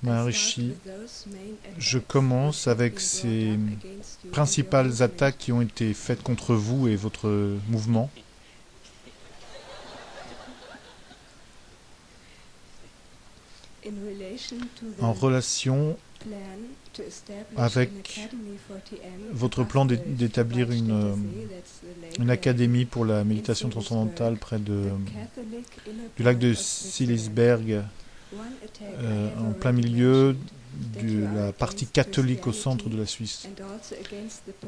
Maharishi, je commence avec ces principales attaques qui ont été faites contre vous et votre mouvement. En relation avec votre plan d'établir une académie pour la méditation transcendantale près du lac de Silisberg, en plein milieu de la partie catholique au centre de la Suisse.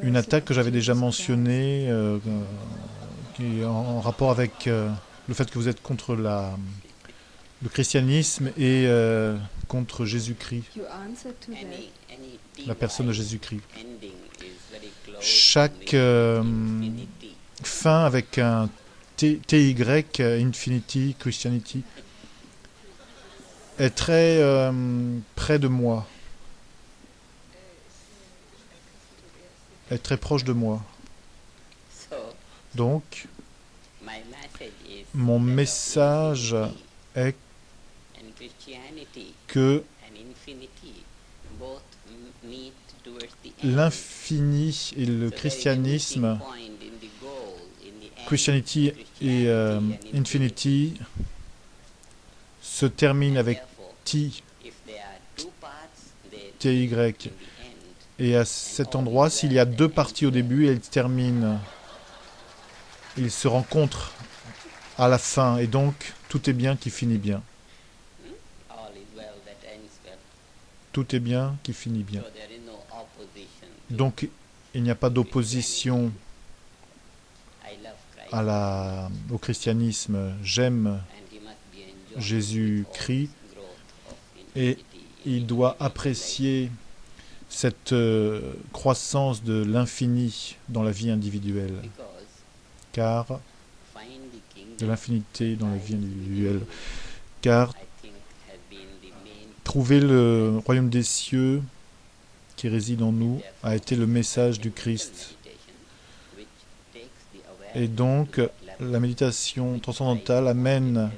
Une attaque que j'avais déjà mentionnée, qui est en rapport avec le fait que vous êtes contre le christianisme et contre Jésus-Christ, la personne de Jésus-Christ. Chaque fin avec un TY, Infinity, Christianity, est très près de moi, est très proche de moi. Donc, mon message est que l'infini et le christianisme, Christianity et Infinity, se terminent avec TY. Et à cet endroit, s'il y a deux parties au début, elles terminent, ils se rencontrent à la fin, et donc tout est bien qui finit bien. Tout est bien qui finit bien. Donc il n'y a pas d'opposition au christianisme. J'aime Jésus-Christ et il doit apprécier cette croissance de l'infini dans la vie individuelle, car de l'infinité dans la vie individuelle, car trouver le royaume des cieux qui réside en nous a été le message du Christ. Et donc, la méditation transcendantale amène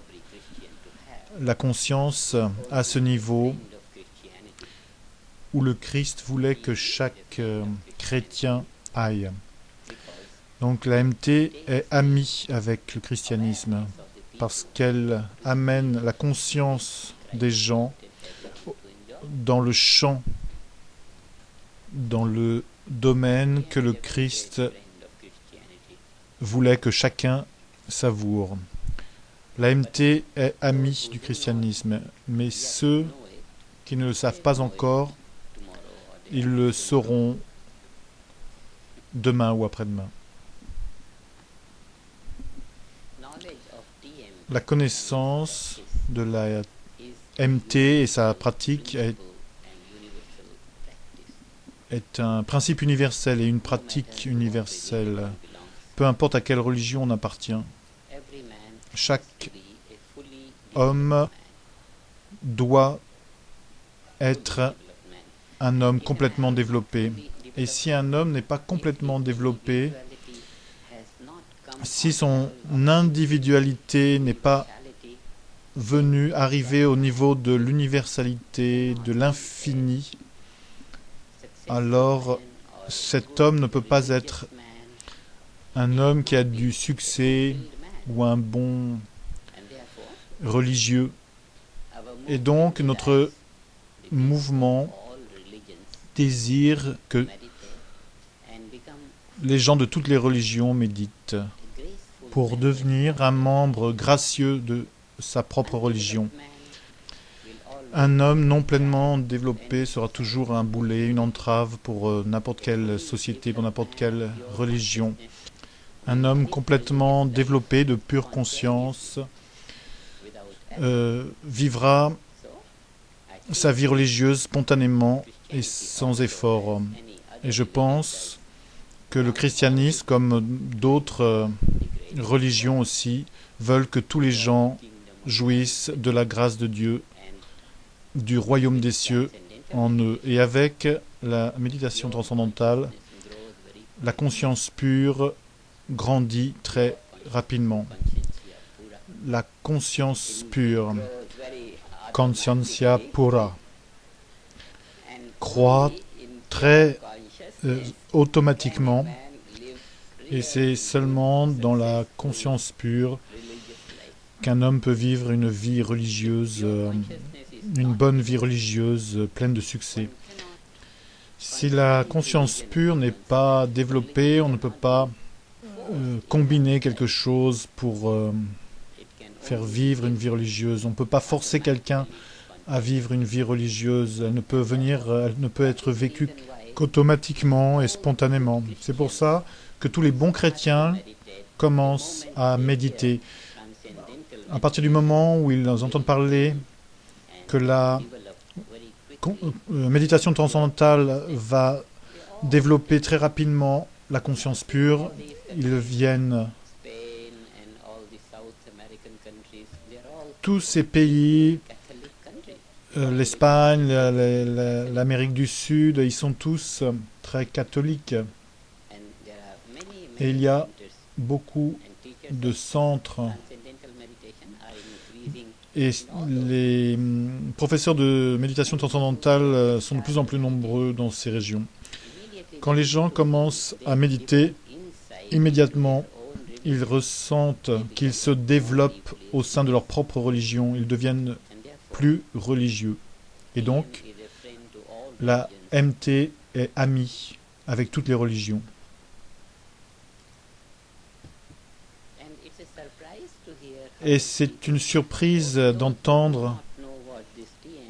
la conscience à ce niveau où le Christ voulait que chaque chrétien aille. Donc la MT est amie avec le christianisme parce qu'elle amène la conscience des gens dans le champ, dans le domaine que le Christ voulait que chacun savoure. La MT est amie du christianisme, mais ceux qui ne le savent pas encore, ils le sauront demain ou après-demain. La connaissance de la MT et sa pratique est un principe universel et une pratique universelle, peu importe à quelle religion on appartient. Chaque homme doit être un homme complètement développé. Et si un homme n'est pas complètement développé, si son individualité n'est pas arrivée au niveau de l'universalité, de l'infini, alors cet homme ne peut pas être un homme qui a du succès ou un bon religieux. Et donc notre mouvement désire que les gens de toutes les religions méditent pour devenir un membre gracieux de sa propre religion. Un homme non pleinement développé sera toujours un boulet, une entrave pour n'importe quelle société, pour n'importe quelle religion. Un homme complètement développé de pure conscience vivra sa vie religieuse spontanément et sans effort. Et je pense que le christianisme, comme d'autres religions aussi, veulent que tous les gens jouissent de la grâce de Dieu, du royaume des cieux en eux. Et avec la méditation transcendantale, la conscience pure grandit très rapidement. La conscience pure conscientia pura, croît très automatiquement, et c'est seulement dans la conscience pure qu'un homme peut vivre une vie religieuse, une bonne vie religieuse pleine de succès. Si la conscience pure n'est pas développée, on ne peut pas combiner quelque chose pour faire vivre une vie religieuse. On ne peut pas forcer quelqu'un à vivre une vie religieuse. Elle ne peut être vécue qu'automatiquement et spontanément. C'est pour ça que tous les bons chrétiens commencent à méditer. À partir du moment où ils entendent parler que la méditation transcendantale va développer très rapidement la conscience pure, ils viennent. Tous ces pays, l'Espagne, l'Amérique du Sud, ils sont tous très catholiques. Et il y a beaucoup de centres. Et les professeurs de méditation transcendantale sont de plus en plus nombreux dans ces régions. Quand les gens commencent à méditer, immédiatement, ils ressentent qu'ils se développent au sein de leur propre religion. Ils deviennent plus religieux. Et donc, la MT est amie avec toutes les religions. Et c'est une surprise d'entendre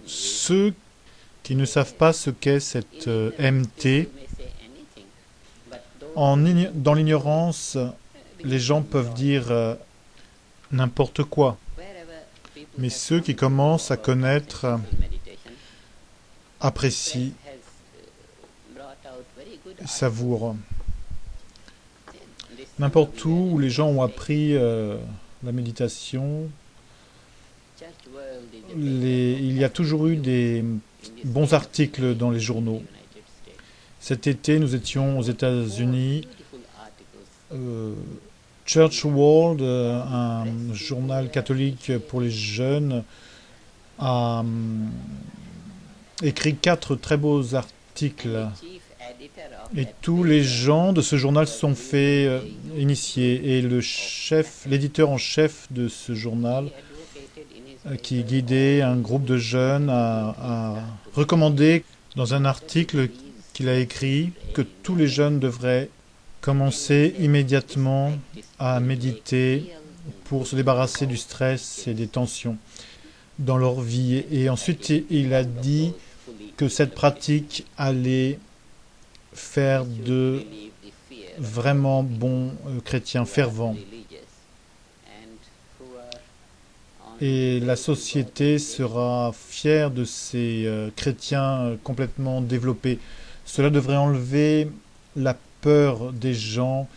ceux qui ne savent pas ce qu'est cette MT. Dans l'ignorance, les gens peuvent dire n'importe quoi. Mais ceux qui commencent à connaître apprécient, savourent. N'importe où les gens ont appris la méditation, il y a toujours eu des bons articles dans les journaux. Cet été, nous étions aux États-Unis. Church World, un journal catholique pour les jeunes, a écrit 4 très beaux articles. Et tous les gens de ce journal se sont fait initier. Et l'éditeur en chef de ce journal, qui guidait un groupe de jeunes, a recommandé dans un article qu'il a écrit que tous les jeunes devraient commencer immédiatement à méditer pour se débarrasser du stress et des tensions dans leur vie. Et ensuite, il a dit que cette pratique allait faire de vraiment bons chrétiens fervents. Et la société sera fière de ces chrétiens complètement développés. Cela devrait enlever la peur des gens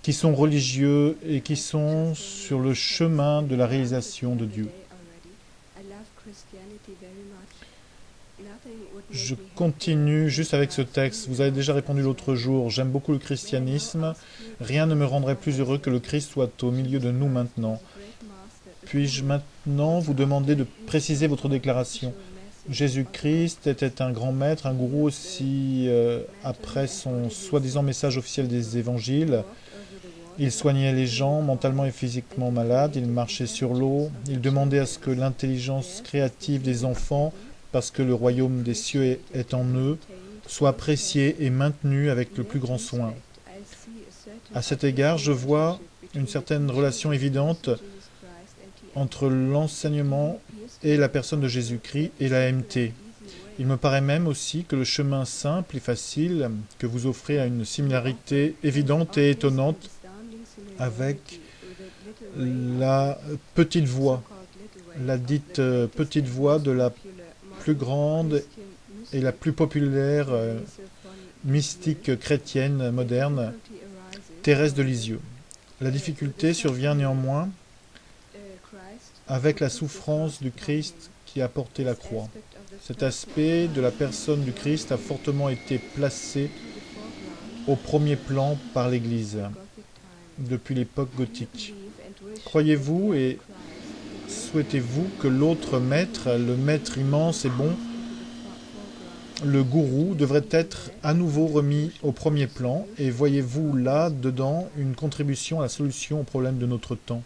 qui sont religieux et qui sont sur le chemin de la réalisation de Dieu. Je continue juste avec ce texte. Vous avez déjà répondu l'autre jour. J'aime beaucoup le christianisme. Rien ne me rendrait plus heureux que le Christ soit au milieu de nous maintenant. Puis-je maintenant vous demander de préciser votre déclaration? Jésus-Christ était un grand maître, un gourou aussi après son soi-disant message officiel des évangiles. Il soignait les gens mentalement et physiquement malades, il marchait sur l'eau, il demandait à ce que l'intelligence créative des enfants, parce que le royaume des cieux est en eux, soit appréciée et maintenue avec le plus grand soin. À cet égard, je vois une certaine relation évidente entre l'enseignement et la personne de Jésus-Christ et la MT. Il me paraît même aussi que le chemin simple et facile que vous offrez a une similarité évidente et étonnante avec la petite voix, la dite petite voix de la plus grande et la plus populaire mystique chrétienne moderne, Thérèse de Lisieux. La difficulté survient néanmoins avec la souffrance du Christ qui a porté la croix. Cet aspect de la personne du Christ a fortement été placé au premier plan par l'Église depuis l'époque gothique. Croyez-vous et souhaitez-vous que l'autre maître, le maître immense et bon, le gourou, devrait être à nouveau remis au premier plan? Et voyez-vous là, dedans, une contribution à la solution au problème de notre temps?